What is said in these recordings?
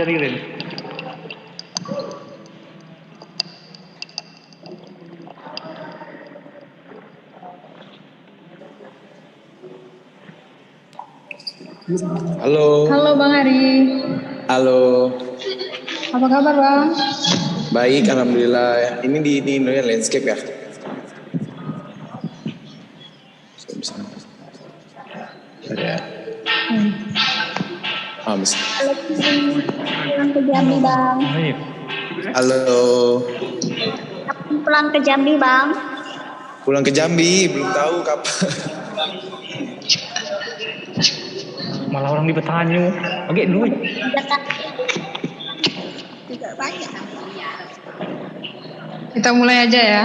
Ririn. Halo. Halo Bang Ari. Halo. Apa kabar Bang? Baik, alhamdulillah. Ini di Indonesia landscape ya. Ada. Bisa. Pulang ke Jambi Bang. Halo. Pulang ke Jambi Bang. Pulang ke Jambi, belum tahu kapan. Malah orang di Betanyu. Oke, duit. Juga banyak. Kita mulai aja ya.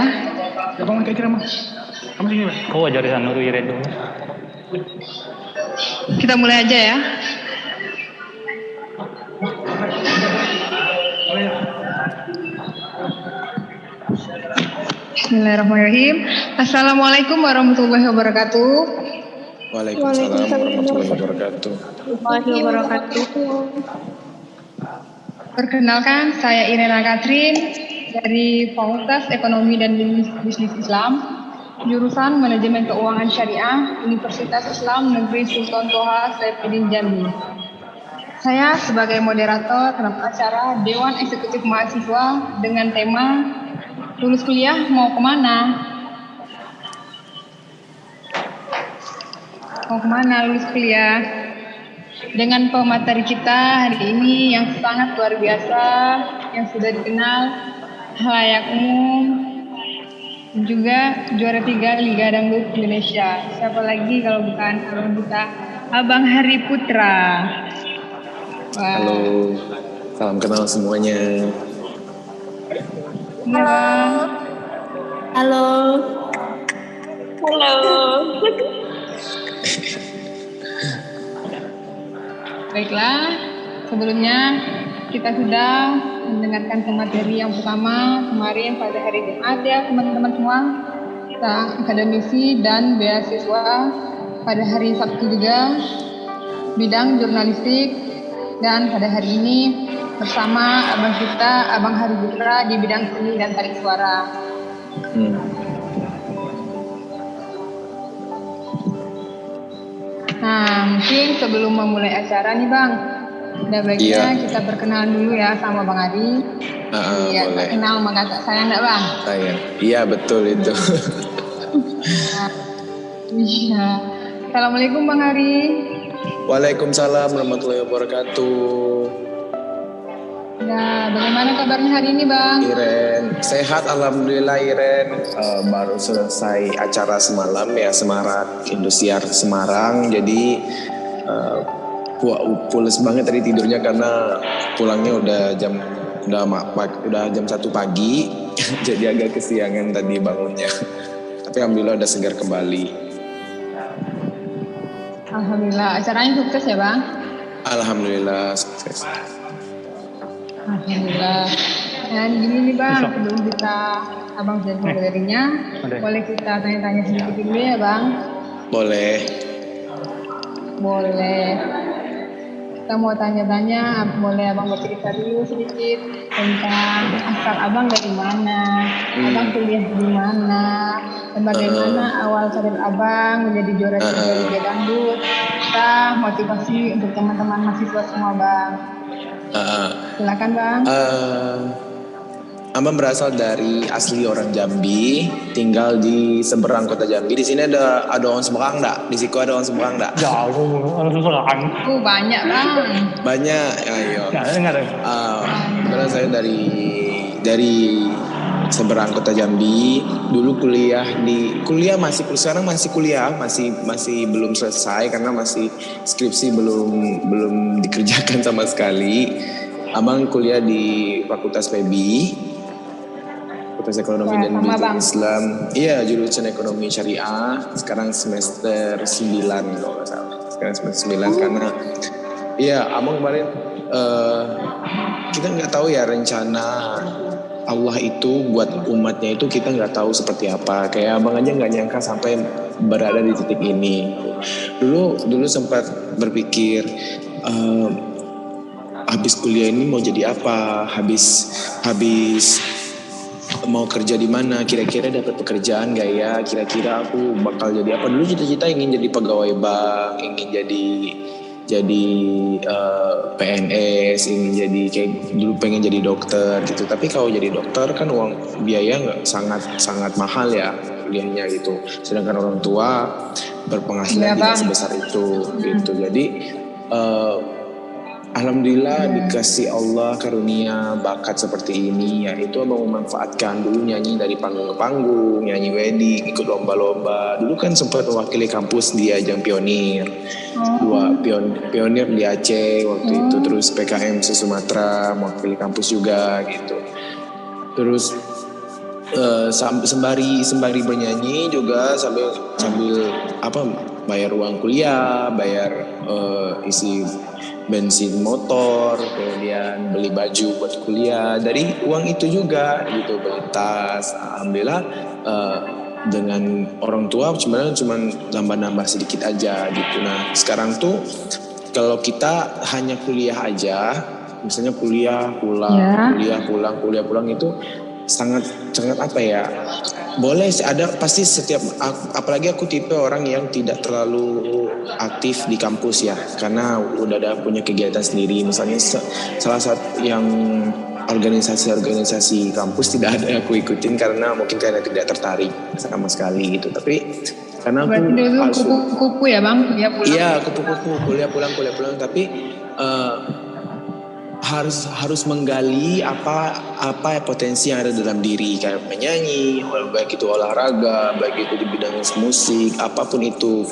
Ya Bang, kira-kira Mas. Kamu sini, Bang. Kau ajar sana dulu, Iren dulu. Kita mulai aja ya. Bismillahirrahmanirrahim. Assalamualaikum warahmatullahi wabarakatuh. Waalaikumsalam warahmatullahi wabarakatuh. Perkenalkan, saya Irena Katrin dari Fakultas Ekonomi dan Bisnis Islam, jurusan Manajemen Keuangan Syariah, Universitas Islam Negeri Sultan Toha Saifuddin Jambi. Saya sebagai moderator dalam acara Dewan Eksekutif Mahasiswa dengan tema lulus kuliah mau kemana? Mau kemana lulus kuliah? Dengan pemateri kita hari ini yang sangat luar biasa, yang sudah dikenal halayak umum, juga juara 3 Liga Dangdut Indonesia. Siapa lagi kalau bukan abang kita, Abang Hari Putra. Wah. Halo. Salam kenal semuanya. Halo. Halo. Halo. Baiklah, sebelumnya kita sudah mendengarkan materi yang pertama kemarin pada hari Jumat ya teman-teman semua, kita akademisi dan beasiswa. Pada hari Sabtu juga bidang jurnalistik, dan pada hari ini bersama abang kita, Abang Hari Putra di bidang seni dan tarik suara. Nah, mungkin sebelum memulai acara nih Bang, ada baiknya kita perkenalan dulu ya sama Bang Ari. Iya, boleh. kenal sama kakak saya enggak Bang? Saya. Iya, betul itu. Iya. Assalamualaikum Bang Ari. Waalaikumsalam warahmatullahi wabarakatuh. Nah, bagaimana kabarnya hari ini Bang? Iren, sehat alhamdulillah Iren. Baru selesai acara semalam ya, Semarak Indosiar Semarang. Jadi pules banget tadi tidurnya karena pulangnya udah jam 1 pagi. Jadi agak kesiangan tadi bangunnya. Tapi alhamdulillah udah segar kembali. Alhamdulillah, acaranya sukses ya Bang? Alhamdulillah sukses. Alhamdulillah. Dan gini nih Bang, sebelum kita abang jadi materinya, boleh kita tanya-tanya sedikit dulu ya Bang? Boleh. Kita mau tanya-tanya, boleh abang bercerita dulu sedikit tentang asal abang dari mana, abang kuliah di mana, dan bagaimana awal karir abang menjadi juara 3 Liga Dangdut. Kita motivasi untuk teman-teman mahasiswa semua Bang. Silakan Bang. Abang berasal dari asli orang Jambi, tinggal di seberang kota Jambi. Di sini ada orang Seberang enggak? Di situ ada orang Seberang enggak? Jauh, orang Seberang. Banyak Bang. Banyak, ayo. Enggak ada. Karena saya dari seberang kota Jambi. Dulu kuliah sekarang masih kuliah, masih belum selesai karena masih skripsi belum dikerjakan sama sekali. Abang kuliah di Fakultas PEBI, Fakultas Ekonomi dan Bisnis Islam. Iya, jurusan Ekonomi Syariah. Sekarang semester 9 kalau nggak salah. Sekarang semester 9 karena iya, abang kemarin kita nggak tahu ya rencana Allah itu buat umatnya itu kita nggak tahu seperti apa. Kayak abang aja nggak nyangka sampai berada di titik ini. Dulu sempat berpikir habis kuliah ini mau jadi apa, habis mau kerja di mana, kira-kira dapat pekerjaan gak ya, kira-kira aku bakal jadi apa. Dulu cita-cita ingin jadi pegawai bank, ingin jadi PNS, ingin jadi kayak dulu pengen jadi dokter gitu. Tapi kalau jadi dokter kan uang biaya nggak sangat mahal ya kuliahnya gitu. Sedangkan orang tua berpenghasilan tidak sebesar itu gitu. Jadi alhamdulillah dikasih Allah karunia bakat seperti ini, ya itu abang memanfaatkan. Dulu nyanyi dari panggung ke panggung, nyanyi wedding, ikut lomba-lomba. Dulu kan sempat mewakili kampus di ajang pionir, pionir di Aceh waktu itu, terus PKM Sumatera mewakili kampus juga gitu. Terus sembari bernyanyi juga sambil bayar uang kuliah, bayar isi bensin motor, kemudian beli baju buat kuliah. Dari uang itu juga gitu, beli tas. Alhamdulillah dengan orang tua sebenarnya cuma nambah-nambah sedikit aja gitu. Nah sekarang tuh kalau kita hanya kuliah aja, misalnya kuliah pulang itu sangat apa ya, boleh ada pasti setiap, apalagi aku tipe orang yang tidak terlalu aktif di kampus ya, karena udah ada punya kegiatan sendiri. Misalnya salah satu yang organisasi aku tidak ada aku ikutin karena mungkin karena tidak tertarik sama sekali gitu. Tapi karena aku kupu-kupu ya bang, kuliah pulang. Iya kupu-kupu, kuliah pulang. Tapi harus menggali apa potensi yang ada dalam diri, kayak menyanyi, baik itu olahraga, baik itu di bidang musik, apapun itu,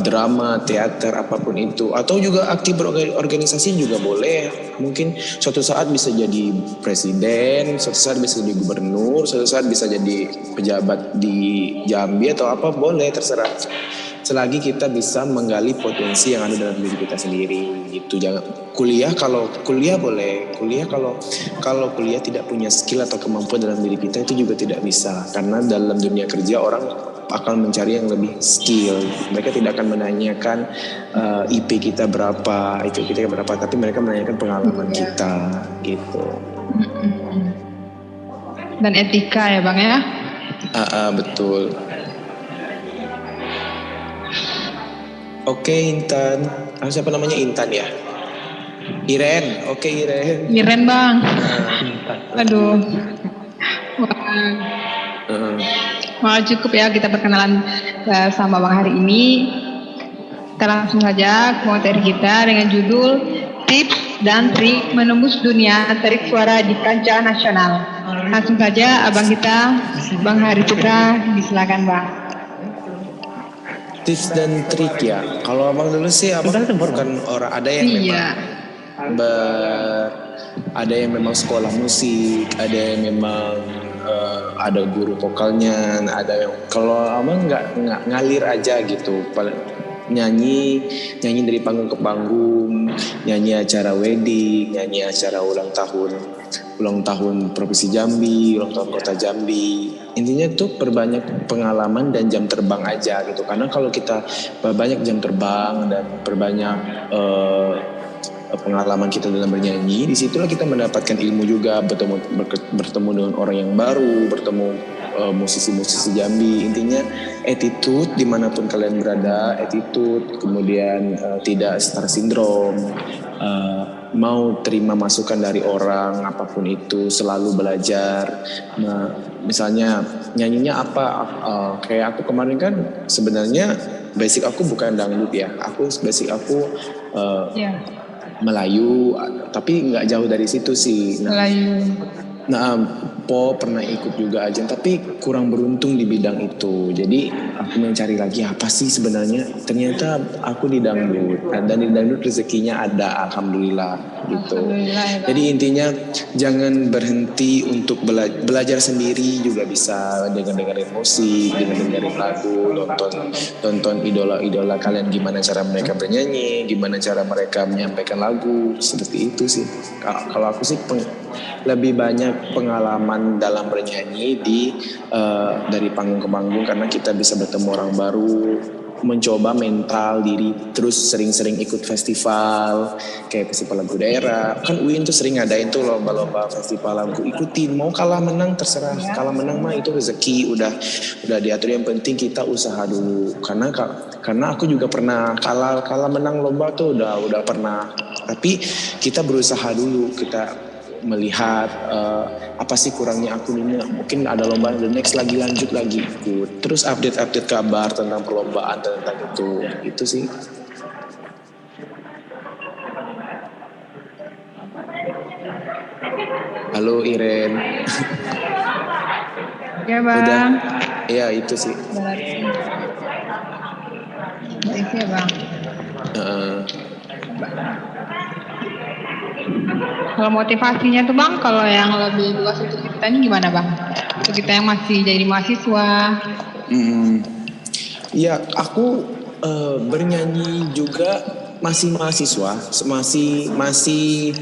drama, teater, apapun itu, atau juga aktif berorganisasi juga boleh. Mungkin suatu saat bisa jadi presiden, suatu saat bisa jadi gubernur, suatu saat bisa jadi pejabat di Jambi atau apa, boleh, terserah. Selagi kita bisa menggali potensi yang ada dalam diri kita sendiri gitu. Jangan kalau kuliah boleh, kalau kuliah tidak punya skill atau kemampuan dalam diri kita itu juga tidak bisa, karena dalam dunia kerja orang akan mencari yang lebih skill. Mereka tidak akan menanyakan IP kita berapa, tapi mereka menanyakan pengalaman kita gitu. Dan etika ya bang ya. Betul. Oke, Intan. Siapa namanya Intan ya? Iren. Oke, Iren. Iren bang. Aduh. Wah, cukup ya kita perkenalan sama bang hari ini. Kita langsung saja ke materi kita dengan judul Tips dan Trik Menembus Dunia Tarik Suara di Kancah Nasional. Langsung saja abang kita, Bang Hari Putra, disilakan bang. Tips dan trik ya. Kalau abang dulu sih abang bukan orang, ada yang memang sekolah musik, ada yang memang ada guru vokalnya, ada yang kalau abang nggak ngalir aja gitu, nyanyi dari panggung ke panggung, nyanyi acara wedding, nyanyi acara ulang tahun Provinsi Jambi, ulang tahun Kota Jambi. Intinya tuh perbanyak pengalaman dan jam terbang aja gitu. Karena kalau kita perbanyak jam terbang dan perbanyak pengalaman kita dalam bernyanyi, disitulah kita mendapatkan ilmu juga, bertemu dengan orang yang baru, bertemu musisi-musisi Jambi. Intinya attitude dimanapun kalian berada, attitude, kemudian tidak star syndrome, mau terima masukan dari orang apapun itu, selalu belajar. Nah, misalnya nyanyinya apa, kayak aku kemarin kan sebenarnya basic aku bukan dangdut ya, basic aku Melayu, tapi nggak jauh dari situ sih. Nah, pernah ikut juga ajang, tapi kurang beruntung di bidang itu. Jadi aku mencari lagi apa sih sebenarnya. Ternyata aku di dangdut, dan di dangdut rezekinya ada, alhamdulillah gitu. Jadi intinya jangan berhenti untuk belajar sendiri juga bisa, dengan dengerin musik, dengan dengerin lagu, tonton idola kalian, gimana cara mereka bernyanyi, gimana cara mereka menyampaikan lagu, seperti itu sih. Kalau aku sih lebih banyak pengalaman dalam bernyanyi dari panggung ke panggung, karena kita bisa bertemu orang baru, mencoba mental diri, terus sering-sering ikut festival kayak festival lagu daerah. Kan UIN tuh sering ngadain tuh lomba-lomba festival lagu, ikutin, mau kalah menang terserah, kalah menang mah itu rezeki, udah diatur, yang penting kita usaha dulu. Karena aku juga pernah kalah menang lomba tuh udah pernah, tapi kita berusaha dulu, kita melihat apa sih kurangnya aku ini, mungkin ada lomba the next lanjut lagi ikut, terus update kabar tentang perlombaan tentang itu sih. Halo Iren. Ya bang. Udah, ya itu sih. Baik ya bang. Kalau motivasinya tuh bang, kalau yang lebih luas untuk kita ini gimana bang? Untuk kita yang masih jadi mahasiswa. Ya aku bernyanyi juga masih mahasiswa, masih masih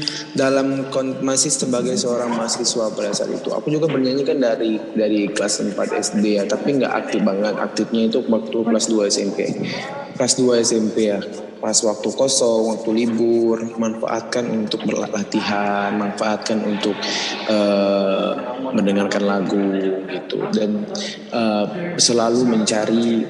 sebagai seorang mahasiswa pada saat itu. Aku juga bernyanyi kan dari kelas 4 SD ya, tapi nggak aktif banget. Aktifnya itu waktu kelas 2 SMP. Kelas 2 SMP ya. Pas waktu kosong, waktu libur, manfaatkan untuk berlatihan, manfaatkan untuk mendengarkan lagu gitu, dan selalu mencari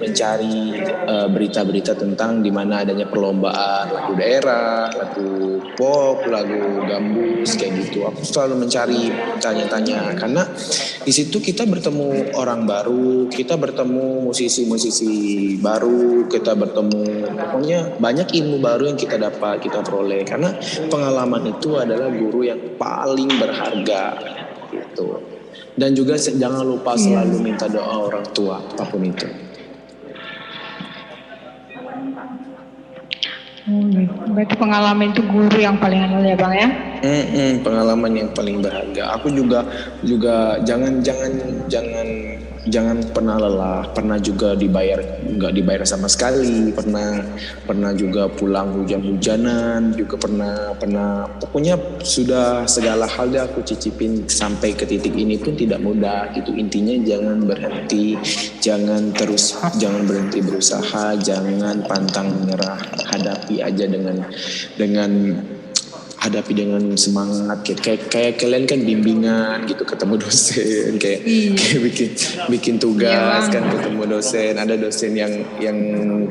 berita-berita tentang di mana adanya perlombaan lagu daerah, lagu pop, lagu gambus kayak gitu. Aku selalu mencari, tanya-tanya, karena di situ kita bertemu orang baru, kita bertemu musisi-musisi baru, kita bertemu, pokoknya banyak ilmu baru yang kita dapat, kita peroleh, karena pengalaman itu adalah guru yang paling berharga gitu. Dan juga jangan lupa selalu minta doa orang tua apapun itu. Berarti pengalaman itu guru yang paling aneh ya bang ya? Pengalaman yang paling berharga. Aku juga jangan pernah lelah, pernah juga nggak dibayar sama sekali, pernah juga pulang hujan-hujanan, juga pernah pokoknya sudah segala hal deh aku cicipin sampai ke titik ini pun tidak mudah gitu. Intinya jangan berhenti berusaha, jangan pantang menyerah, hadapi aja dengan semangat, kayak kalian kan bimbingan gitu, ketemu dosen kayak bikin tugas kan, ketemu dosen, ada dosen yang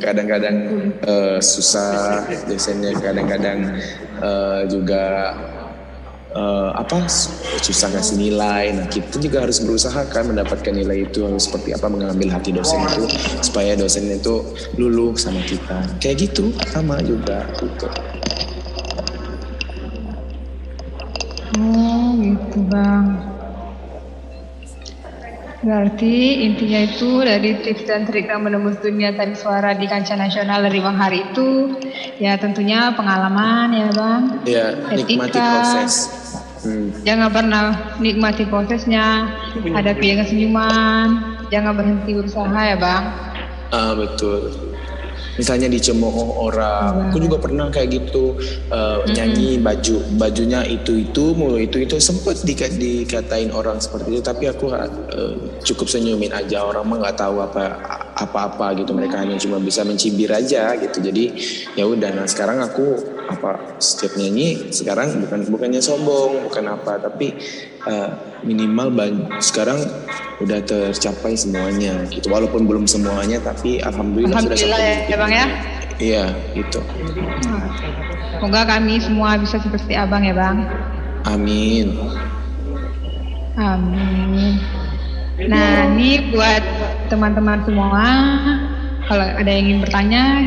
kadang-kadang susah, dosennya kadang-kadang juga susah ngasih nilai. Nah kita juga harus berusaha kan mendapatkan nilai itu, harus seperti apa, mengambil hati dosen itu supaya dosennya itu luluh sama kita, kayak gitu, sama juga gitu. Oh gitu bang. Berarti intinya itu dari tips dan trik yang menembus dunia tadi suara di kancah nasional dari Bang Hari itu ya tentunya pengalaman ya bang. Ya, nikmati proses. Jangan pernah nikmati prosesnya, hadapi dengan senyuman, jangan berhenti berusaha ya bang. Betul. Misalnya dicemooh orang, aku juga pernah kayak gitu, nyanyi bajunya itu sempat dikatain orang seperti itu, tapi aku cukup senyumin aja, orang mah nggak tahu apa gitu, mereka hanya cuma bisa mencibir aja gitu. Jadi ya udah, nah sekarang aku setiap nyanyi sekarang bukannya sombong, bukan apa, tapi minimal sekarang udah tercapai semuanya gitu, walaupun belum semuanya, tapi alhamdulillah sudah sampai ya bang ya. Iya gitu. Semoga kami semua bisa seperti abang ya bang. Amin. Nah ini buat teman-teman semua, kalau ada yang ingin bertanya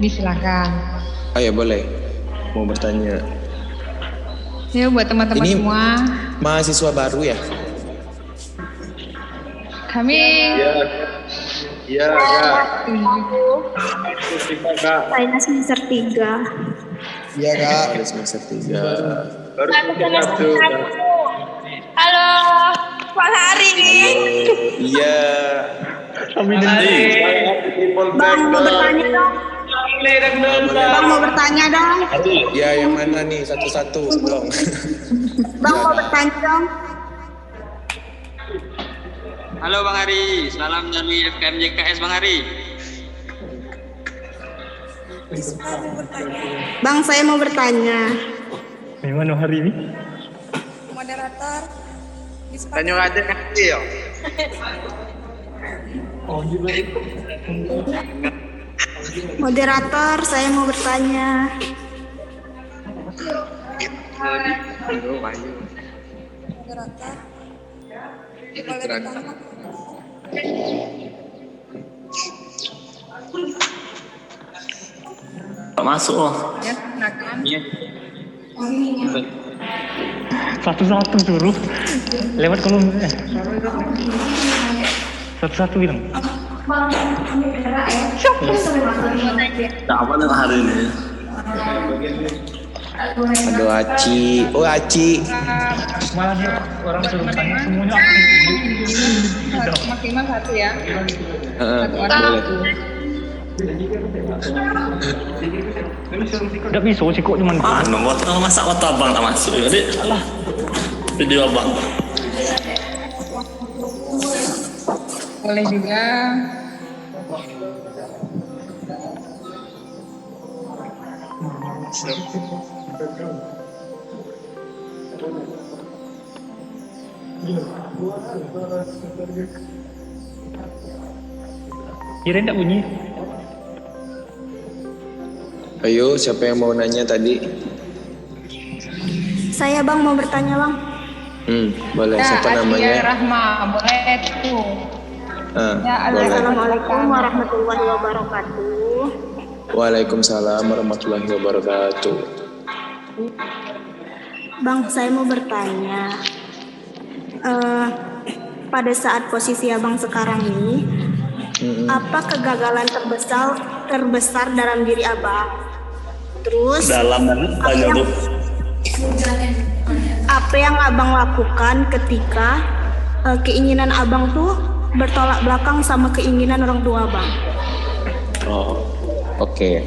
disilakan. Ya boleh, mau bertanya. Ya buat teman-teman ini semua. Mahasiswa baru ya? Kami Iya, Kak. Saya semester 3. Iya, Kak. Ada semester 3. Baru semester 1. Halo, Bang Hari. Iya. Bang mau bertanya dong. Bang mau bertanya dong. Ya, yang mana nih, satu-satu dong. Bang mau bertanya dong. Halo Bang Hari, salam dari FKM JKS Bang Hari. Bang, saya mau bertanya. Gimana hari ini? Moderator. Tanya aja nanti ya. Moderator, saya mau bertanya. Moderator. Boleh bertanya? Tak masuk loh. Ya, silakan. Satu-satu suruh. Lewat kolomnya. Satu-satu bilang. Tak apa dengan hari ini. Aduh Aci, oh Aci. Malah dia orang suruh tanya semuanya aku. Maksimal satu ya. Satu Boleh. orang. Udah bisa sih kok cuman. Nomor masa foto abang tak masuk. Jadi video abang. Boleh juga. Kira enggak bunyi. Ayo, siapa yang mau nanya tadi? Saya Bang mau bertanya Bang. Boleh. Siapa Asia namanya? Rahma, boleh tuh. Ya, Boleh. Assalamualaikum warahmatullahi wabarakatuh. Waalaikumsalam warahmatullahi wabarakatuh. Bang, saya mau bertanya. Pada saat posisi Abang sekarang ini, apa kegagalan terbesar dalam diri Abang? Terus Dalam banyak tuh. apa yang Abang lakukan ketika keinginan Abang tuh bertolak belakang sama keinginan orang tua Abang? Oh, oke.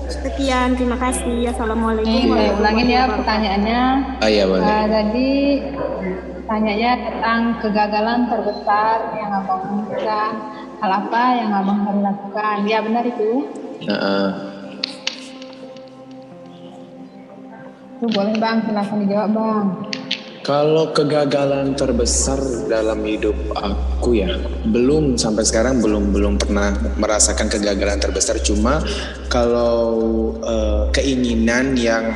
Sekian, terima kasih. Assalamualaikum Ini saya ulangin ya wabarakatuh. pertanyaannya. Iya boleh. Tadi tanyanya tentang kegagalan terbesar yang abang lakukan. Hal apa yang abang harus lakukan? Ya benar itu. Itu boleh bang, silakan dijawab bang. Kalau kegagalan terbesar dalam hidup aku ya, belum sampai sekarang belum pernah merasakan kegagalan terbesar. Cuma kalau keinginan yang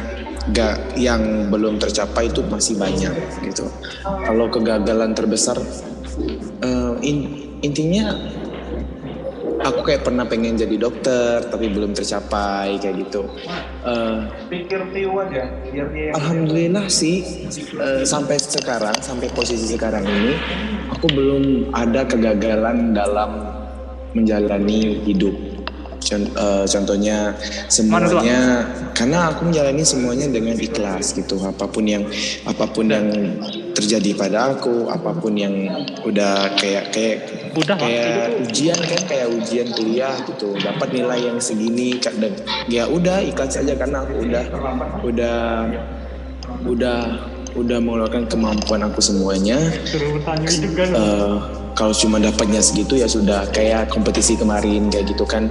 belum tercapai itu masih banyak gitu. Kalau kegagalan terbesar, intinya aku kayak pernah pengen jadi dokter tapi belum tercapai kayak gitu. Pikir Tio aja, biar dia. Alhamdulillah sih sampai posisi sekarang ini aku belum ada kegagalan dalam menjalani hidup. Contohnya semuanya karena aku menjalani semuanya dengan ikhlas gitu. Apapun yang terjadi pada aku, apapun yang udah kayak ujian kan, kayak ujian kuliah gitu, dapat nilai yang segini dan ya udah ikhlas aja karena aku udah mengeluarkan kemampuan aku semuanya. Kalau cuma dapatnya segitu ya sudah, kayak kompetisi kemarin kayak gitu kan.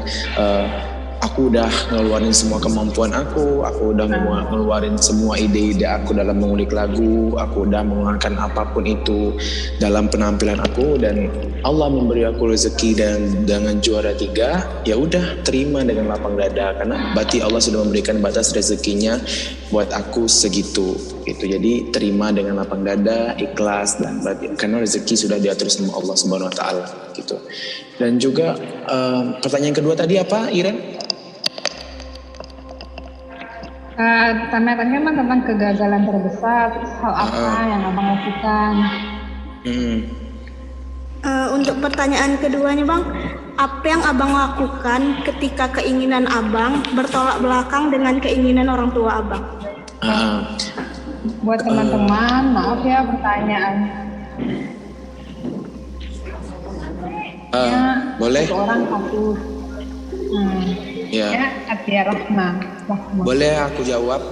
Aku udah ngeluarin semua kemampuan aku udah ngeluarin semua ide-ide aku dalam mengulik lagu, aku udah mengeluarkan apapun itu dalam penampilan aku, dan Allah memberi aku rezeki dan dengan juara 3, ya udah terima dengan lapang dada karena berarti Allah sudah memberikan batas rezekinya buat aku segitu gitu. Jadi terima dengan lapang dada, ikhlas, dan berarti karena rezeki sudah diatur sama Allah Subhanahu wa taala gitu. Dan juga pertanyaan kedua tadi apa, Iren? Tanya-tanya emang tentang kegagalan terbesar, terus hal apa yang abang lakukan? Untuk pertanyaan keduanya Bang, apa yang Abang lakukan ketika keinginan Abang bertolak belakang dengan keinginan orang tua Abang? Buat teman-teman, maaf ya pertanyaannya. Boleh? Satu orang satu. Ya. Asia Rahma. Boleh aku jawab?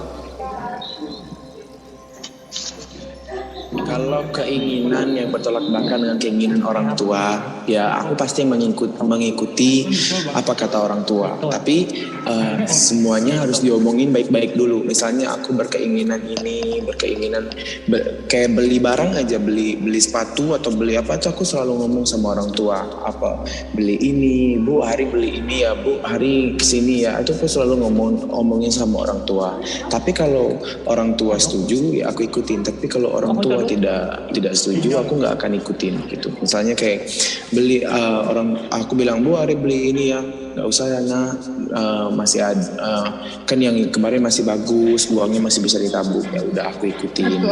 Kalau keinginan yang bertolak belakang dengan keinginan orang tua, ya aku pasti mengikuti apa kata orang tua. Tapi semuanya harus diomongin baik-baik dulu. Misalnya aku berkeinginan ini, kayak beli barang aja, beli sepatu atau beli apa tuh aku selalu ngomong sama orang tua. Apa beli ini, Bu, hari beli ini ya, Bu, hari kesini ya. Itu aku selalu ngomongin sama orang tua. Tapi kalau orang tua setuju, ya aku ikutin. Tapi kalau orang tua tidak setuju, aku nggak akan ikutin gitu. Misalnya kayak beli aku bilang, Bu, hari beli ini ya, nggak usah ya nak, masih ada kan yang kemarin masih bagus, uangnya masih bisa ditabung, ya udah aku ikutin gitu.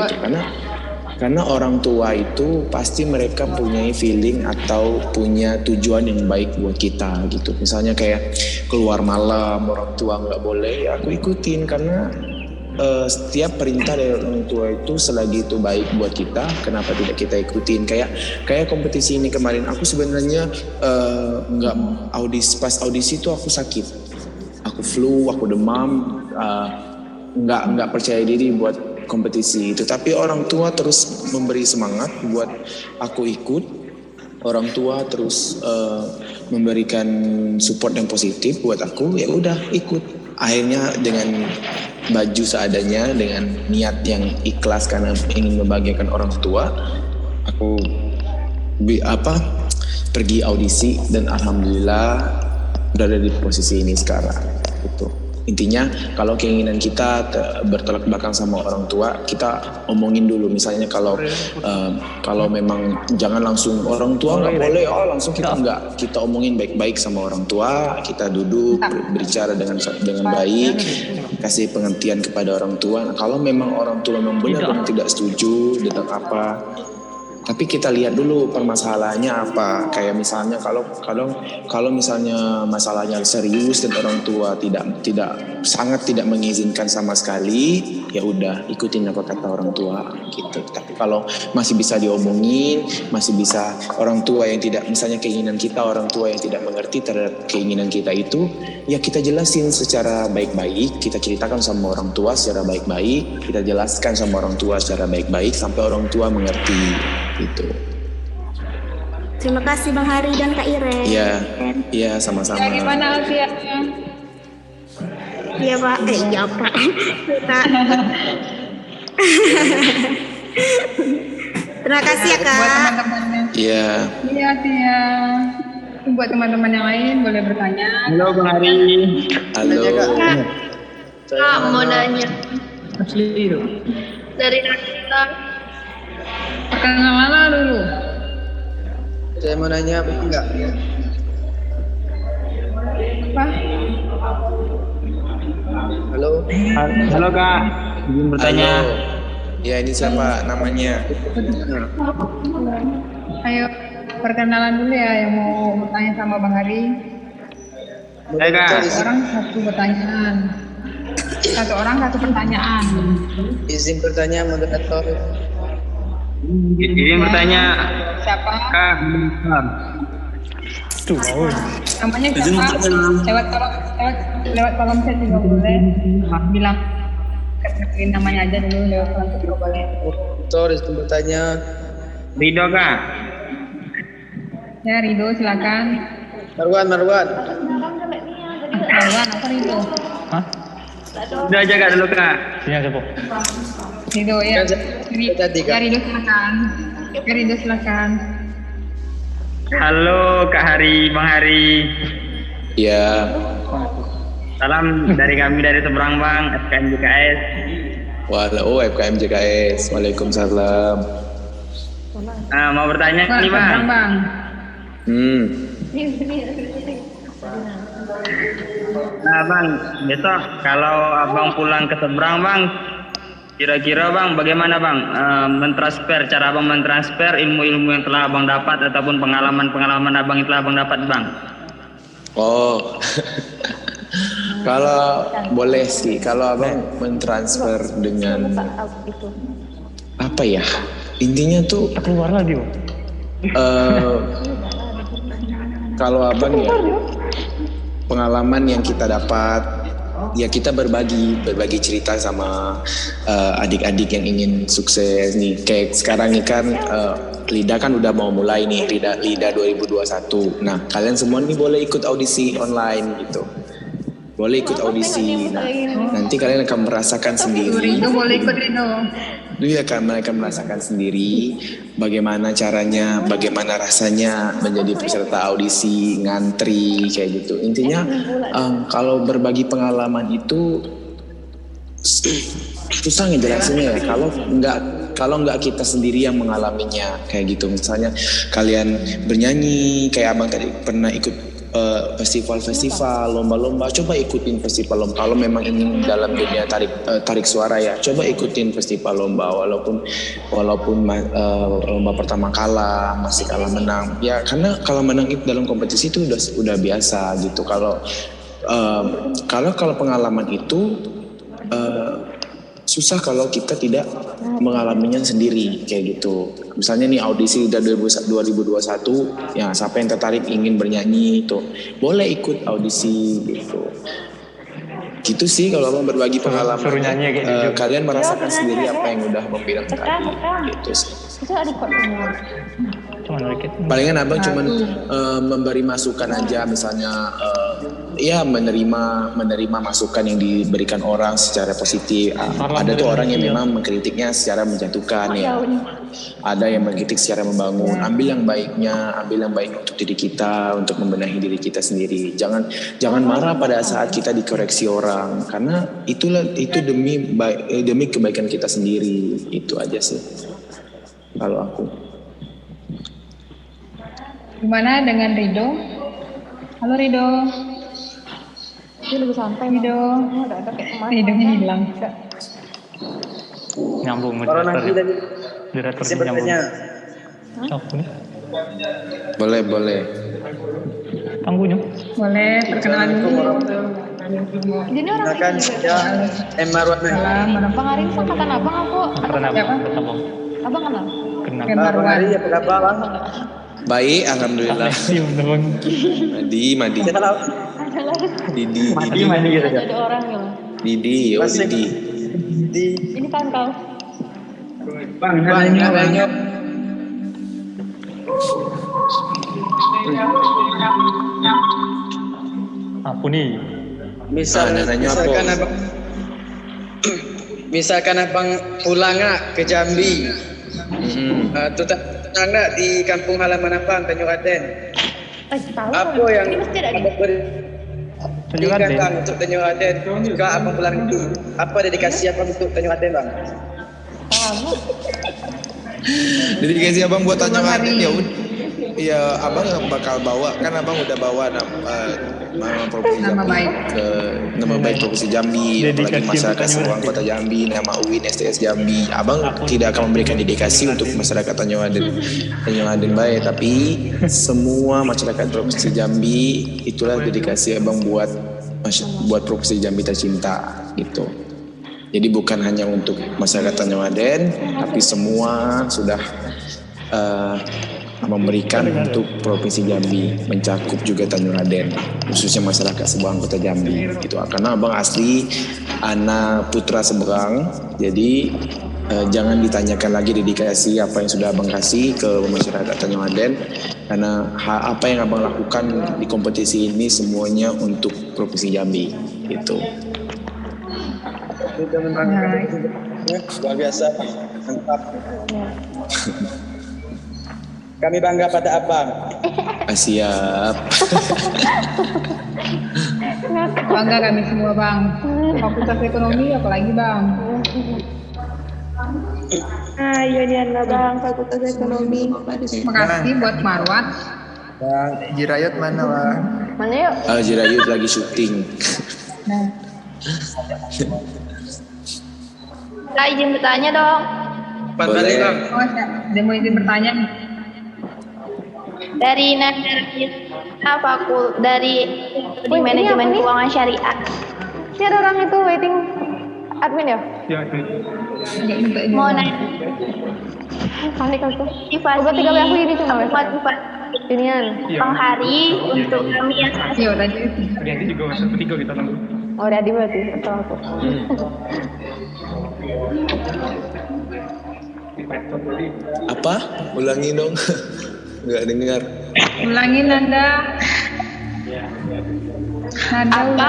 Karena orang tua itu pasti mereka punya feeling atau punya tujuan yang baik buat kita gitu. Misalnya kayak keluar malam orang tua nggak boleh, ya aku ikutin karena setiap perintah dari orang tua itu selagi itu baik buat kita, kenapa tidak kita ikutin? Kayak kompetisi ini kemarin, aku sebenarnya nggak pas audisi itu aku sakit, aku flu, aku demam, nggak percaya diri buat kompetisi itu. Tapi orang tua terus memberi semangat buat aku ikut. Orang tua terus memberikan support yang positif buat aku, ya udah ikut. Akhirnya dengan baju seadanya, dengan niat yang ikhlas karena ingin membahagiakan orang tua, aku pergi audisi dan alhamdulillah berada di posisi ini sekarang. Gitu. Intinya kalau keinginan kita bertolak belakang sama orang tua, kita omongin dulu. Misalnya kalau memang jangan langsung orang tua nggak boleh, langsung kita omongin baik-baik sama orang tua. Kita duduk berbicara dengan baik, kasih pengertian kepada orang tua. Nah, kalau memang orang tua memang benar-benar tidak setuju tentang apa, tapi kita lihat dulu permasalahannya apa. Kayak misalnya kalau misalnya masalahnya serius dan orang tua sangat tidak mengizinkan sama sekali, ya udah ikutin apa kata orang tua gitu. Tapi kalau masih bisa diomongin, masih bisa orang tua yang tidak, misalnya keinginan kita, orang tua yang tidak mengerti terhadap keinginan kita itu, ya kita jelasin secara baik-baik, kita ceritakan sama orang tua secara baik-baik, kita jelaskan sama orang tua secara baik-baik sampai orang tua mengerti. Gitu. Terima kasih Bang Hari dan Kak Ire. Iya, sama-sama. Ya, gimana Alfia? Iya Pak. Iya Pak. Terima kasih ya Kak. Buat teman-temannya. Iya. Iya Tia. Buat teman-teman yang lain boleh bertanya. Halo Bang Hari. Halo. Kak, mau nanya Asli itu. dari kita. Perkenalan dulu. Saya mau nanya apa enggak? Apa? Halo. Halo Kak, izin bertanya. Halo. Ya, ini siapa namanya? Ayo perkenalan dulu ya yang mau bertanya sama Bang Hari. Satu orang satu pertanyaan. Satu orang satu pertanyaan. Izin bertanya moderator. Izin bertanya. Siapa? Kak, Namanya Izin siapa? bertanya. Lewat kolom chat juga boleh. Bilang namanya aja dulu lewat kolom chat juga boleh. Moderator izin bertanya. Rido Kak. Ya Rido silakan. Marwan. Marwan apa Rido? Hah? Udah aja Kak dulu Kak. Sini aja, Po. Rido ya. Tadi, Kak. Ya Rido silakan. Ya Rido silakan. Halo Kak Hari, Bang Hari. Ya. Salam dari kami dari Seberang Bang, FKM JKS. FKM JKS. Waalaikumsalam. Nah, mau bertanya nih Bang. Bang. Nah Bang, besok kalau Abang pulang ke Seberang Bang, kira-kira Bang bagaimana Bang cara Abang mentransfer ilmu-ilmu yang telah Abang dapat ataupun pengalaman-pengalaman Abang yang telah Abang dapat Bang? Oh, kalau boleh sih, kalau Abang mentransfer dengan apa ya? Intinya tuh Keluar lagi Bang. Kalau Abang ya pengalaman yang kita dapat ya kita berbagi cerita sama adik-adik yang ingin sukses nih. Kayak sekarang nih kan Lida kan udah mau mulai nih, Lida 2021. Nah, kalian semua nih boleh ikut audisi online gitu. Boleh ikut audisi. Nah, nanti kalian akan merasakan sendiri. Rido boleh ikut Rido. Dia akan merasakan sendiri bagaimana caranya, bagaimana rasanya menjadi peserta audisi, ngantri kayak gitu. Intinya kalau berbagi pengalaman itu susah ngejelasinnya ya. Kalau nggak kita sendiri yang mengalaminya kayak gitu. Misalnya kalian bernyanyi kayak abang tadi pernah ikut festival, lomba-lomba, coba ikutin festival lomba. Kalau memang ingin dalam dunia tarik suara ya, coba ikutin festival lomba walaupun lomba pertama kalah, masih kalah menang. Ya karena kalau menang itu dalam kompetisi itu udah biasa gitu. Kalau pengalaman itu susah kalau kita tidak mengalaminya sendiri kayak gitu. Misalnya nih audisi dari 2021, ya siapa yang tertarik ingin bernyanyi itu boleh ikut audisi gitu. Gitu sih kalau abang berbagi pengalaman. Suruh nyanyi kayak gitu. Kalian merasakan sendiri apa yang udah Bang bilang tadi. Gitu sih. Palingan abang cuman memberi masukan aja, misalnya ya menerima masukan yang diberikan orang secara positif. Ada tuh orang yang memang mengkritiknya secara menjatuhkan ya. Ada yang mengkritik secara membangun. Ambil yang baiknya, ambil yang baik untuk diri kita, untuk membenahi diri kita sendiri. Jangan marah pada saat kita dikoreksi orang, karena itu demi kebaikan kita sendiri. Itu aja sih kalau aku. Gimana dengan Rido? Halo Rido. Dia lebih santai. Rido. Udah ada kayak kemarin. Ridonya hilang. Nyambung Orang nanti dari direktur izin bertanya. Boleh. Tangguhnya. Boleh perkenalan dulu. Jadi orang Silakan saya Marwan. Bang Arin angkatan abang aku. Karena Siapa? abang. Abang kenal? Kenapa? Marwan. Hari apa kabar Bang? Baik, alhamdulillah. Bang. Madi. Didi gitu ya. Ada orang gitu. Didi. Ini kan kau. Bang, nanya. Aku nih. Misalkan abang pulang ke Jambi, tetap nggak di kampung halaman abang Tanjung Aden. Tahu. Apa yang Ini mesti ada di abang berikan untuk Tanjung Aden? Jika abang pulang itu, apa dedikasi abang untuk Tanjung Aden bang? Dedikasi abang buat Tanjung Aden ya abang bakal bawa, kan abang udah bawa nama provinsi Jambi nama baik provinsi Jambi, apalagi masyarakat seluruh kota Jambi, nama UIN STS Jambi. Abang tidak akan memberikan dedikasi untuk masyarakat Tanjung Aden baik, tapi semua masyarakat provinsi Jambi itulah dedikasi abang buat provinsi Jambi tercinta gitu. Jadi bukan hanya untuk masyarakat Tanjung Aden, tapi semua sudah memberikan untuk provinsi Jambi, mencakup juga Tanjung Aden, khususnya masyarakat Seberang Kota Jambi gitu. Karena abang asli anak putra Seberang, jadi jangan ditanyakan lagi dedikasi apa yang sudah abang kasih ke masyarakat Tanjung Aden, karena apa yang abang lakukan di kompetisi ini semuanya untuk provinsi Jambi gitu. Luar biasa, mantap. Kami bangga pada abang. Siap. Bangga kami semua bang. Fakultas Ekonomi apalagi bang. Iya Diana bang, Fakultas Ekonomi. Makasih buat Marwan. Bang, Jirayot mana bang? Mana yuk? Jirayut lagi syuting. Nah, Kak izin bertanya dong. Boleh bang. Dia mau izin bertanya. Dari dari manajemen keuangan syariah. Si ada orang itu waiting admin ya? Mau nanya Panik aku. motivasi. Berarti gawe aku ini cuma motivasi inian. Bang Hari untuk kami yang Iya tadi. Nanti juga masuk ketiga kita nunggu. Oh, udah Adi berarti atau aku? Apa? Ulangi dong. Nggak dengar. Ulangi Nanda. Nanda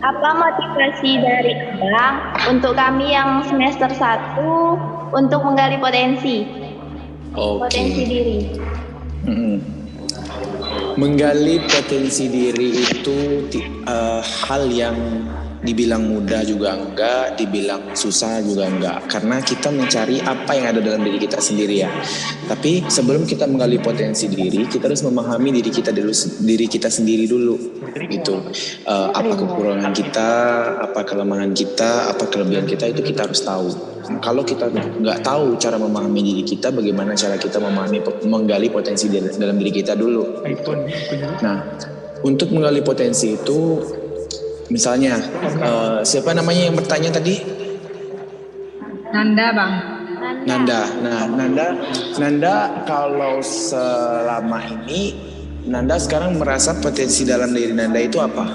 Apa motivasi dari Abang untuk kami yang semester 1 untuk menggali potensi diri? Menggali potensi diri itu hal yang dibilang mudah juga enggak, dibilang susah juga enggak. Karena kita mencari apa yang ada dalam diri kita sendiri ya. Tapi sebelum kita menggali potensi diri, kita harus memahami diri kita sendiri dulu. Gitu. Apa kekurangan kita, apa kelemahan kita, apa kelebihan kita, itu kita harus tahu. Kalau kita nggak tahu cara memahami diri kita, bagaimana cara kita menggali potensi dalam diri kita dulu. Nah, untuk menggali potensi itu, misalnya, siapa namanya yang bertanya tadi? Nanda, Bang. Nanda. Nah, Nanda kalau selama ini, Nanda sekarang merasa potensi dalam diri Nanda itu apa?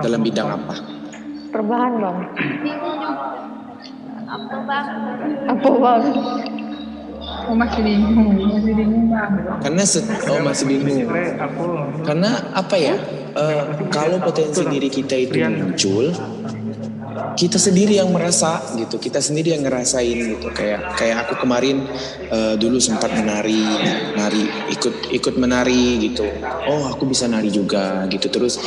Dalam bidang apa? Perbahan Bang. Apa Bang? Apa Bang? Oh, masih bingung Bang. Karena masih bingung. Karena apa ya? Kalau potensi diri kita itu muncul, kita sendiri yang merasa gitu, kita sendiri yang ngerasain gitu. Kayak aku kemarin dulu sempat ikut menari gitu. Oh, aku bisa nari juga gitu. Terus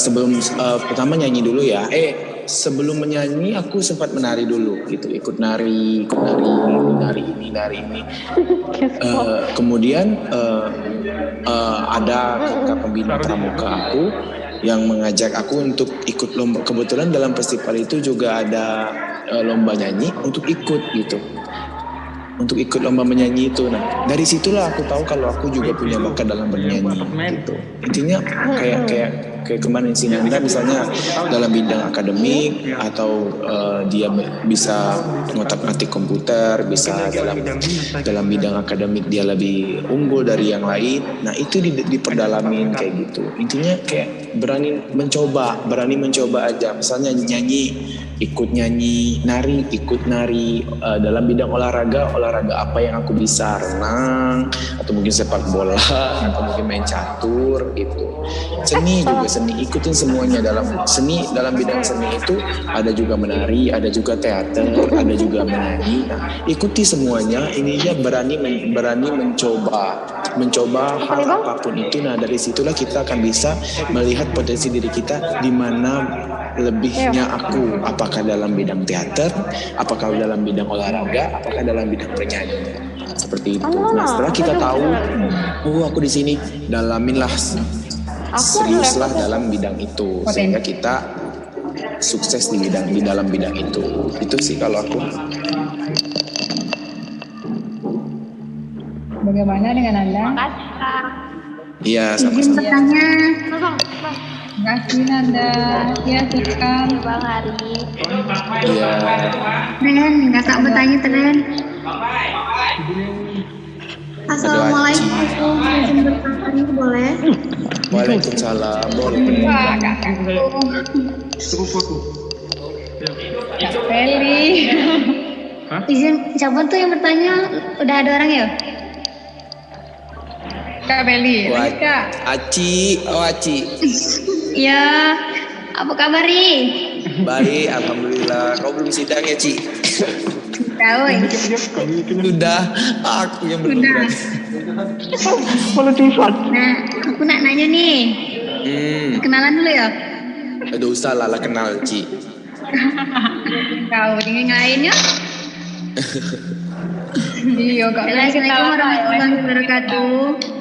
sebelum pertama nyanyi dulu ya. Sebelum menyanyi aku sempat menari dulu gitu, ikut nari ini. Kemudian ada kakak pembina pramuka aku yang mengajak aku untuk ikut lomba. Kebetulan dalam festival itu juga ada lomba nyanyi untuk ikut gitu. Untuk ikut lomba menyanyi itu. Nah, dari situlah aku tahu kalau aku juga punya bakat dalam bernyanyi gitu. Intinya kayak kemarin si Nanda misalnya dalam bidang akademik atau dia bisa ngotak-ngatik komputer, bisa dalam bidang akademik dia lebih unggul dari yang lain. Nah, itu diperdalamin kayak gitu. Intinya kayak berani mencoba aja. Misalnya nyanyi, ikut nyanyi, nari, ikut nari. Dalam bidang olahraga apa yang aku bisa, renang atau mungkin sepak bola atau mungkin main catur gitu. Seni juga ikutin semuanya. Dalam bidang seni itu ada juga menari, ada juga teater, ada juga menyanyi. Nah, ikuti semuanya. Ininya berani mencoba hal apapun itu. Nah, dari situlah kita akan bisa melihat potensi diri kita di mana lebihnya aku, apakah dalam bidang teater, apakah dalam bidang olahraga, apakah dalam bidang bernyanyi, seperti itu. Nah, setelah kita tahu, aku di sini, dalaminlah, seriuslah dalam bidang itu, sehingga kita sukses di dalam bidang itu. Itu sih kalau aku. Bagaimana dengan Anda? Makasih Kak. Iya, Izin sama-sama. bertanya. Terima kasih Nanda. Ya, silakan. Bang Hari. Iya. Tren, kakak bertanya Tren. Assalamualaikum, izin bertanya boleh? Waalaikumsalam. Boleh. Wah, kakakku. Kak Feli. Izin, siapa tuh yang bertanya? Udah ada orang ya? Kak Feli. Kak. Aci. Ya, apa kabar nih? Baik, alhamdulillah. Kau belum sidang ya, Ci? Tahu ya? Sudah, aku yang belum berani. Nah, aku nak nanya nih. Kenalan dulu ya? Aduh, usah lah kenal, Ci. Kau ingin ngain ya? Iya, Kak. Assalamualaikum warahmatullahi wabarakatuh.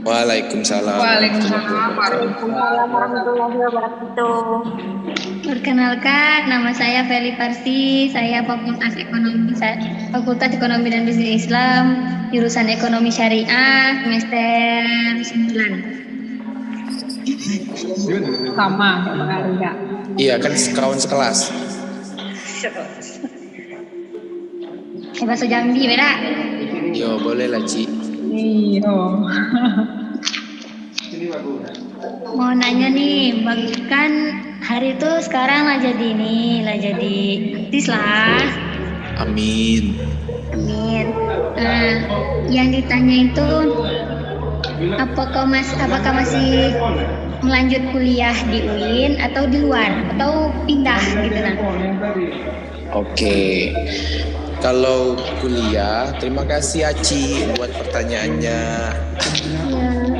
Waalaikumsalam. Waalaikumsalam Warahmatullahi wabarakatuh. Perkenalkan, nama saya Feli Farsi. Saya Fakultas Ekonomi dan Bisnis Islam, jurusan Ekonomi Syariah, semester 9. sama Bang Arga. Iya, kan kawan sekelas. Bahasa Jambi, beda? Yo, boleh lah, Ci. Iya. mau nanya nih, Bang, kan Hari itu sekarang lah jadi artis lah. Amin. Amin. Yang ditanya itu, apakah masih melanjut kuliah di UIN atau di luar atau pindah gitu nah? Oke. Kalau kuliah, terima kasih Aci buat pertanyaannya.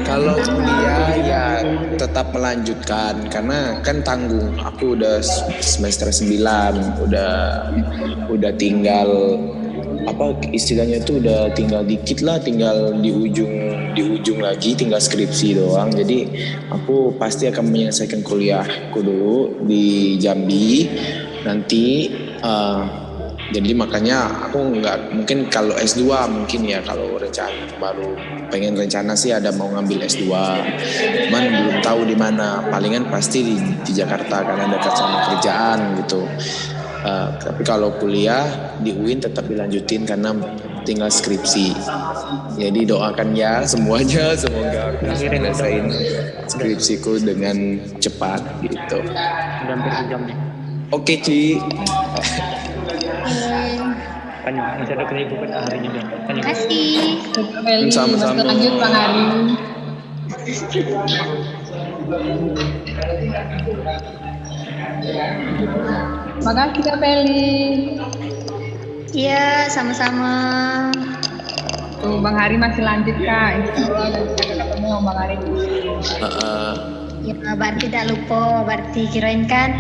Kalau kuliah ya tetap melanjutkan karena kan tanggung. Aku udah semester 9, udah tinggal apa istilahnya tuh udah tinggal dikit lah, tinggal di ujung lagi, tinggal skripsi doang. Jadi aku pasti akan menyelesaikan kuliahku dulu di Jambi nanti. Jadi makanya aku nggak mungkin kalau S2 mungkin ya kalau rencana baru pengen rencana sih ada mau ngambil S2, cuman belum tahu di mana. Palingan pasti di Jakarta karena dekat sama kerjaan gitu. Tapi kalau kuliah di UIN tetap dilanjutin karena tinggal skripsi. Jadi doakan ya semuanya, semoga aku selesaiin skripsiku dengan cepat gitu. Hampir sejam nih. Oke Ci. Tanya, masih ada kesibukan hari juga. Tanya. Kasih. Sama-sama. Lanjut Bang Hari. Makasih Kak Feli. Iya, sama-sama. Tuh Bang Hari masih lanjut Kak. Insya Allah nanti kita ketemu sama Bang Hari. Ya, berarti tidak lupa, berarti kirain kan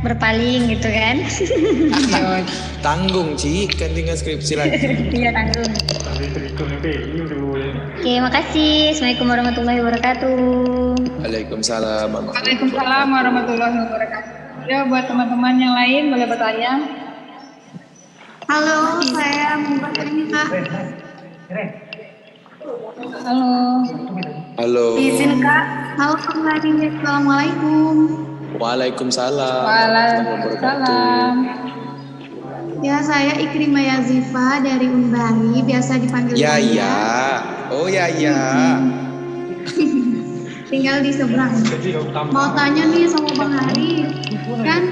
berpaling gitu kan. Tanggung Ci, kan tinggal skripsi lagi. Iya, tanggung. Oke, makasih. Assalamualaikum warahmatullahi wabarakatuh. Waalaikumsalam. Waalaikumsalam warahmatullahi wabarakatuh. Ya buat teman-teman yang lain boleh bertanya. Halo, saya mau bertanya Kak. Halo. Halo. Izin Kak. Halo Kak Lani. Assalamualaikum. Waalaikumsalam. Waalaikumsalam. Ya, saya Ikrimah Yazifa dari Unbari, biasa dipanggil Ya. Oh ya. Tinggal di seberang. Mau tanya nih sama Bang Hari, kan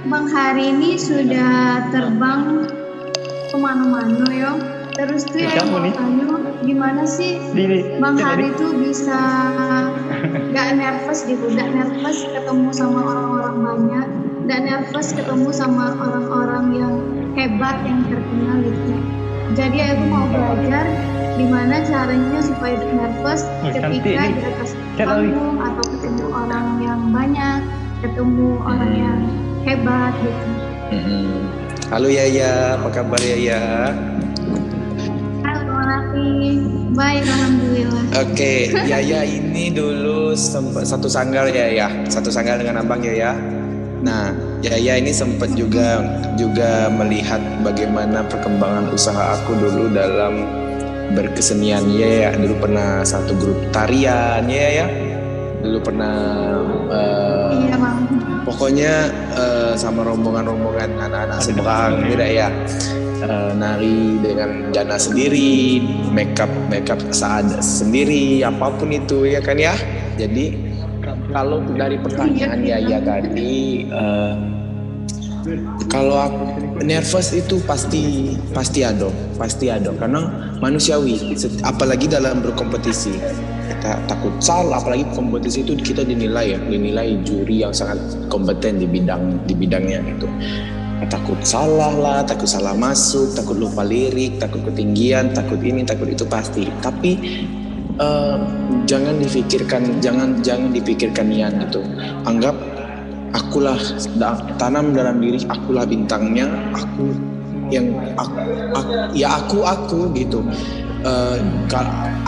Bang Hari ini sudah terbang kemana-mana ya. Terus tuh ya mau tanya, gimana sih Bang Hari itu bisa gak nervous gitu, gak nervous ketemu sama orang-orang banyak, gak nervous ketemu sama orang-orang yang hebat, yang terkenal gitu. Jadi aku mau belajar gimana caranya supaya gak nervous ketika di atas panggung atau ketemu orang yang banyak, ketemu orang yang hebat gitu. Halo Yaya, apa kabar Yaya? Halo Raffi, baik alhamdulillah. Oke, Yaya ini dulu sempat satu sanggar dengan abang Yaya. Nah, Yaya ini sempat juga melihat bagaimana perkembangan usaha aku dulu dalam berkesenian. Ya, dulu pernah satu grup tarian ya. Dulu pernah Iya Bang. pokoknya sama rombongan anak-anak seberang gitu ya. Nari dengan dana sendiri, make up saat sendiri, apapun itu ya kan ya. Jadi kalau dari pertanyaan Yaya tadi, kalau aku nervous itu pasti ada karena manusiawi, apalagi dalam berkompetisi. Kita takut salah, apalagi kompetisi itu kita dinilai juri yang sangat kompeten di bidangnya gitu. Takut salah lah, takut salah masuk, takut lupa lirik, takut ketinggian, takut ini, takut itu pasti. Tapi jangan dipikirkan nian itu. Anggap akulah, tanam dalam diri akulah bintangnya, aku gitu.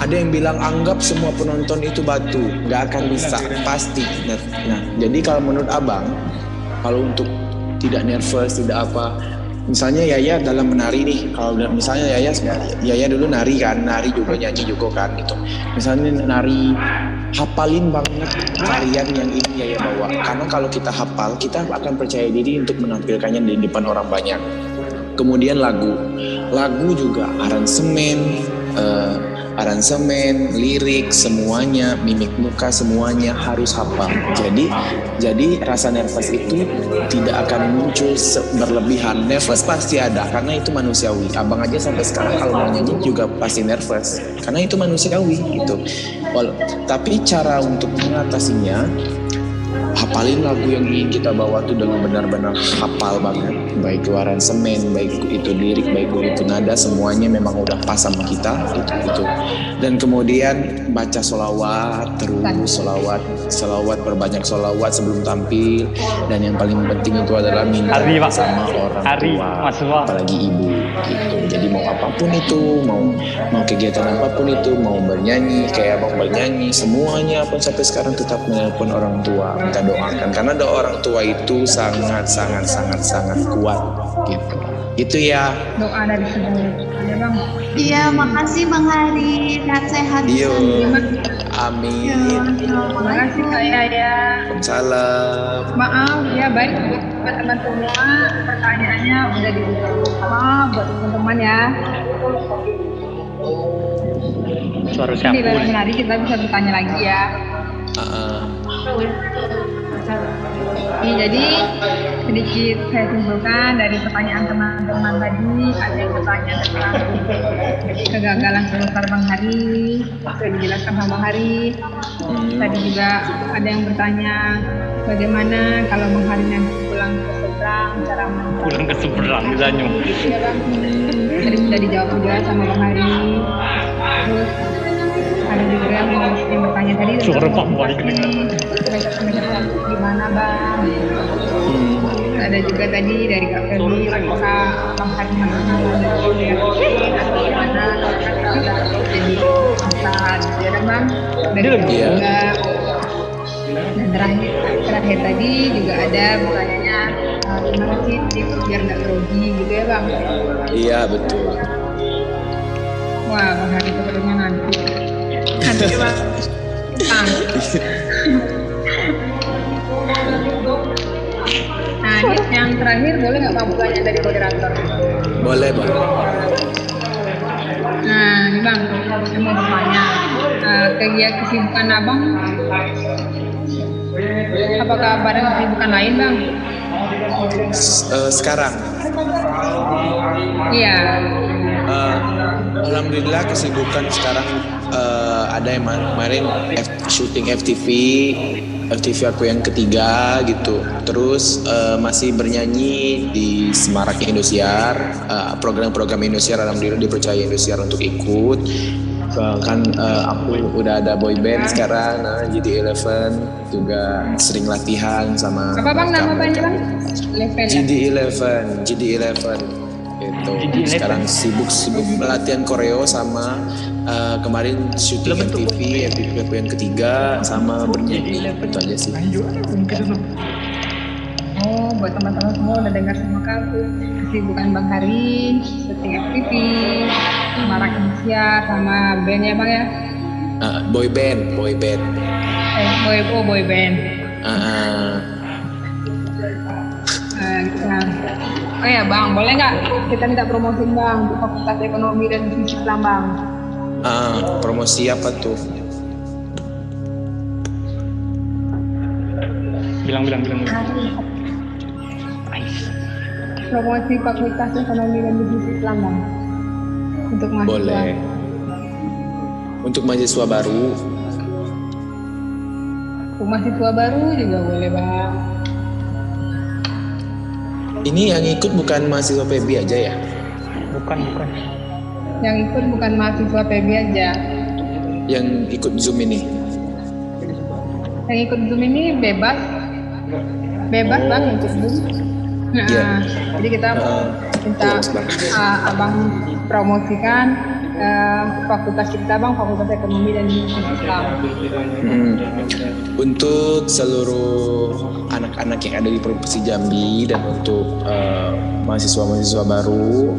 Ada yang bilang anggap semua penonton itu batu, nggak akan bisa pasti. Nah, jadi kalau menurut abang, kalau untuk tidak nervous, tidak apa, misalnya Yaya dalam menari nih, kalau misalnya Yaya dulu nari juga, nyanyi juga kan gitu. Misalnya nari, hafalin banget tarian yang ini Yaya bawa, karena kalau kita hafal, kita akan percaya diri untuk menampilkannya di depan orang banyak. Kemudian lagu juga aransemen, aransemen, lirik, semuanya, mimik muka semuanya harus hafal. Jadi rasa nervous itu tidak akan muncul berlebihan. Nervous pasti ada karena itu manusiawi. Abang aja sampai sekarang kalau mau nyanyi juga pasti nervous karena itu manusiawi gitu. Tapi cara untuk mengatasinya, hafalin lagu yang ingin kita bawa tuh dengan benar-benar hafal banget, baik itu aransemen, baik itu lirik, baik itu nada, semuanya memang udah pas sama kita gitu. Dan kemudian baca sholawat terus, sholawat berbanyak sholawat sebelum tampil. Dan yang paling penting itu adalah minta sama orang tua, apalagi ibu gitu. Jadi mau apapun itu, mau kegiatan apapun itu, mau bernyanyi kayak abang bernyanyi, semuanya pun sampai sekarang tetap menelpon orang tua, minta doakan karena doa orang tua itu sangat kuat gitu. Itu ya. Doa dari segala. Ya Bang. Iya, makasih Bang Hari. Sehat-sehat. Iya. Amin. Terima kasih Kak Yaya. Waalaikumsalam. Maaf ya, baik buat teman semua, pertanyaannya udah dijawab. Maaf buat teman-teman ya. Suara siapa? Ini lain hari kita bisa bertanya lagi ya. Jadi sedikit saya simpulkan dari pertanyaan teman-teman tadi, ada yang bertanya tentang kegagalan konser Bang Hari, sudah dijelaskan sama Bang Hari. Tadi juga ada yang bertanya bagaimana kalau Bang Hari nanti pulang ke seberang, cara Pulang ke seberang misalnya. Tadi sudah dijawab juga sama Bang Hari. Terus ada juga yang bertanya tadi Suara pampai gimana Bang? Ada juga tadi dari Kak Febri, apakah Bang Hari atau gimana jadi ustad ya Bang? Dari juga dan terakhir tadi juga ada pertanyaannya gimana sih tips biar nggak grogi gitu ya Bang? Iya betul. Wah Bang Hari sepertinya nanti Bang. Nah ini yang terakhir boleh nggak Bang pertanyaan dari moderator? Boleh Bang. Nah ini Bang, saya mau bertanya kegiatan kesibukan Abang, apakah ada kesibukan lain Bang? Sekarang? Iya. Alhamdulillah kesibukan sekarang ada yang kemarin syuting FTV aku yang ketiga gitu. Terus masih bernyanyi di Semarak Indosiar, program-program Indosiar alhamdulillah dipercaya Indosiar untuk ikut. Aku udah ada boy band sekarang, GD11 juga sering latihan sama. Apa Bang nama bandnya Bang? GD11 itu. Sekarang sibuk latihan koreo sama kemarin syuting MTV aku yang ketiga sama bernyanyi. Itu aja sih. Oh, buat teman-teman semua udah dengar semua kesibukan Bang Hari, syuting FTV, Semarak Indosiar sama band ya Bang ya? Boy band. Boy band. Oh ya Bang, boleh nggak kita minta promosi Bang untuk Fakultas Ekonomi dan Bisnis Islam Bang? Promosi apa tuh? Bilang. Promosi Fakultas Ekonomi dan Bisnis Islam Bang untuk mahasiswa. Boleh. Untuk mahasiswa baru. Untuk mahasiswa baru juga boleh Bang. Ini yang ikut bukan mahasiswa PB aja ya? Bukan. Yang ikut bukan mahasiswa PB aja. Yang ikut Zoom ini? Yang ikut Zoom ini bebas Bang ikut Zoom. Yeah. Jadi kita minta Abang promosikan fakultas kita Bang, Fakultas Ekonomi dan Bisnis Islam. Untuk seluruh anak-anak yang ada di Provinsi Jambi dan untuk mahasiswa-mahasiswa baru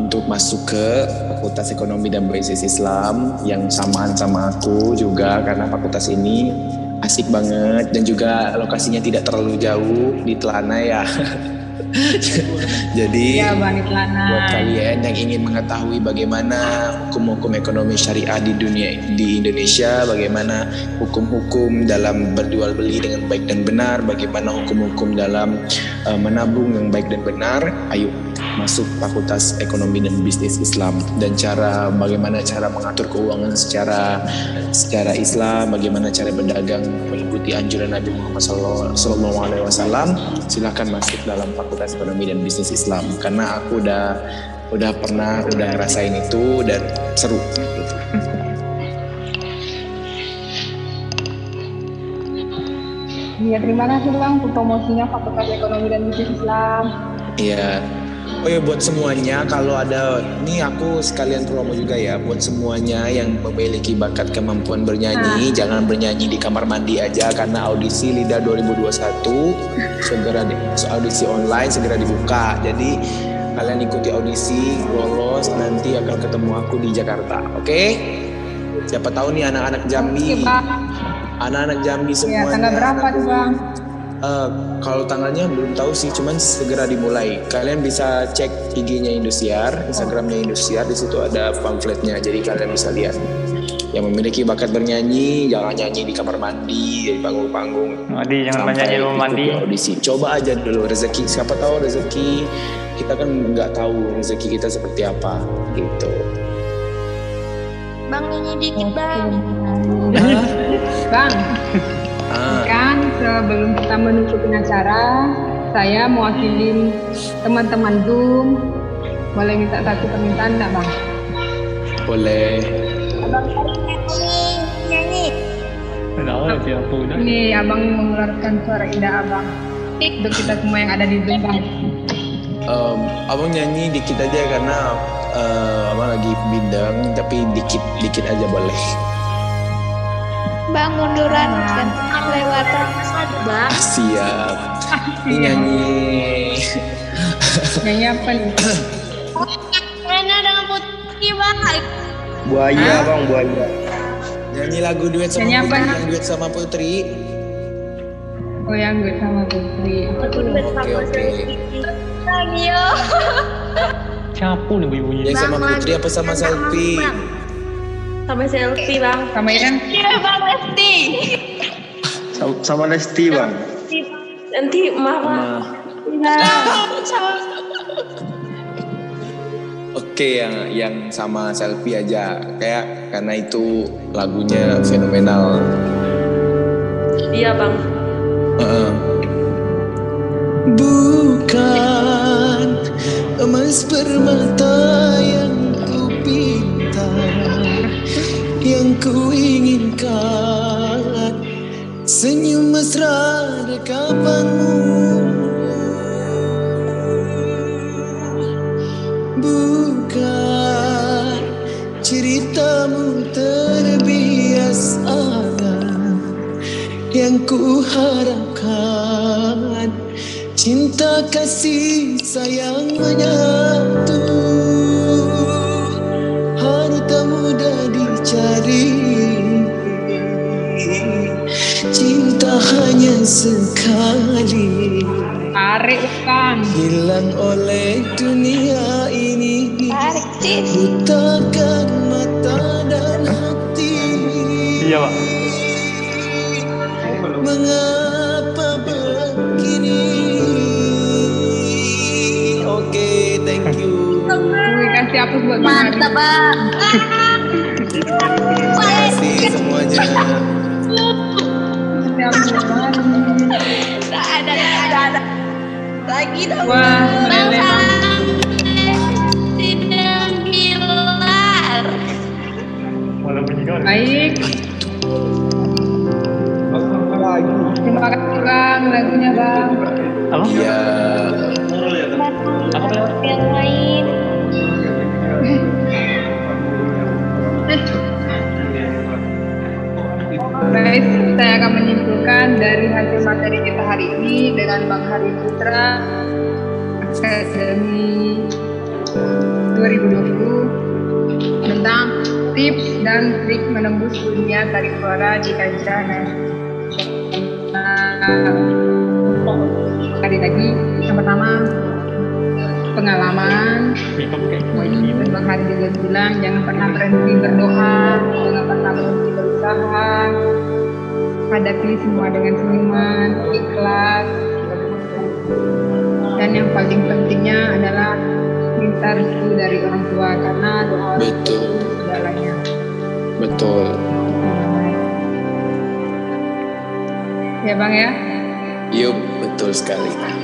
untuk masuk ke Fakultas Ekonomi dan Bisnis Islam yang samaan sama aku juga karena fakultas ini asik banget dan juga lokasinya tidak terlalu jauh di Telana ya. Jadi Ya, Bang Itlana. buat kalian yang ingin mengetahui bagaimana hukum-hukum ekonomi syariah di Indonesia, bagaimana hukum-hukum dalam berjual beli dengan baik dan benar, bagaimana hukum-hukum dalam menabung yang baik dan benar, ayo masuk Fakultas Ekonomi dan Bisnis Islam, dan bagaimana cara mengatur keuangan secara Islam, bagaimana cara berdagang mengikuti anjuran Nabi Muhammad SAW. Silahkan masuk dalam Fakultas Ekonomi dan Bisnis Islam, karena aku udah ngerasain itu dan seru gitu. Iya, terima kasih Bang untuk promosinya Fakultas Ekonomi dan Bisnis Islam. Iya. Oh ya, buat semuanya, kalau ada, ini aku sekalian promo juga ya, buat semuanya yang memiliki bakat kemampuan bernyanyi, jangan bernyanyi di kamar mandi aja, karena audisi LIDA 2021 audisi online segera dibuka. Jadi kalian ikuti audisi, lolos, nanti akan ketemu aku di Jakarta. Oke? Siapa tahu nih anak-anak Jambi. Oke, Bang. Anak-anak Jambi Ya, semuanya. tanggal berapa tuh Bang? Kalau tanggalnya belum tahu sih, cuman segera dimulai. Kalian bisa cek IG-nya Indosiar, Instagram-nya Indosiar, di situ ada pamfletnya, jadi kalian bisa lihat. Yang memiliki bakat bernyanyi, jangan nyanyi di kamar mandi, di panggung-panggung. Adi, jangan nyanyi di rumah mandi. Audisi. Coba aja dulu rezeki, siapa tahu rezeki kita kan nggak tahu rezeki kita seperti apa gitu. Bang nyanyi dikit bang. Bang, kan sebelum kita menutup acara, saya mewakili teman-teman Zoom. Boleh minta satu permintaan enggak Bang? Boleh. Abang nyanyi. Kenapa sih aku udah? Ini Abang mengeluarkan suara indah Abang untuk kita semua yang ada di Zoom Bang. Abang nyanyi dikit aja karena abang lagi bindeng, tapi dikit aja boleh. Bang munduran kan lewatan satu bang. Siap. Ini nyanyi. Nyanyi apa nih? Rena dengan Putri bang. Buaya bang, buaya. Nyanyi lagu duet sama Nyanyi apa? Putri, yang duet sama Putri. Oh, yang gue sama Putri. Apa tuh? Oke. Lagi yo. Siapa nih bunyi-bunyi? Yang sama Putri apa sama Selfie? Sama selfie bang. Sama Iren? Iya bang Lesti. Sama Lesti bang. Nanti mama. Oke, yang sama Selfie aja, karena itu lagunya fenomenal. Iya bang. Bukan emas permata yang ku pinta, yang ku inginkan, senyum mesra dekapanmu. Bukan ceritamu terbiasa, yang ku harapkan, cinta kasih sayang menyatu, harta mudah dicari, cinta hanya sekali, Tarik Bang. hilang oleh dunia ini, Tarik sis. butakan mata dan hati. Iya pak. Mengapa begini? Oke, thank you. Gue kasih hapus buat Bang Ari. Mantap bang. Terima kasih semuanya. Kasih hapus buat Bang Ari. Ada. Lagi dong. Wah, Bang meleleh, Bang. salam. Tidak gilar. Malah bunyi kan? Baik. Terima kasih Bang, lagunya Bang. Apa? Iya. Apa lewat? Yang lain. Baik, saya akan menyimpulkan dari hasil materi kita hari ini dengan Bang Hari Putra Akademi 2020 tentang tips dan trik menembus dunia tarik suara di kancah nasional. Sekali lagi, Yang pertama pengalaman. Makeup kayak Dan Bang Hari juga bilang jangan pernah berhenti berdoa, jangan pernah berhenti berusaha, hadapi semua dengan senyuman, ikhlas. Dan yang paling pentingnya adalah minta restu dari orang tua karena doa Betul. itu segalanya. Betul. Ya Bang ya. Yup, betul sekali. Sekali.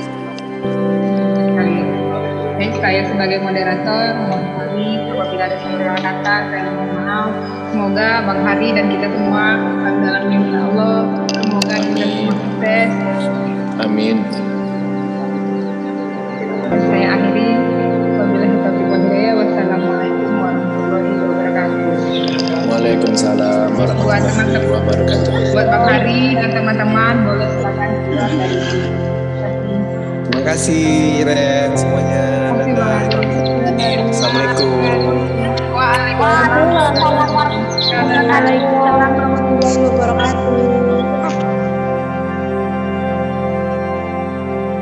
Jadi saya sebagai moderator mohon kami apabila ada salah kata saya mohon maaf. Semoga Bang Hari dan kita semua dalam lindungan Allah. Semoga kita semua sukses. Amin. Saya akhiri. Wabillahi taufiq wal hidayah. Wassalamualaikum warahmatullahi wabarakatuh. Waalaikumsalam warahmatullahi wabarakatuh. Buat Bang Hari dan teman-teman boleh silakan keluar dari sini. Terima kasih Ren semuanya. Terima kasih Bang Hari. Assalamualaikum. Waalaikumsalam. Waalaikumsalam.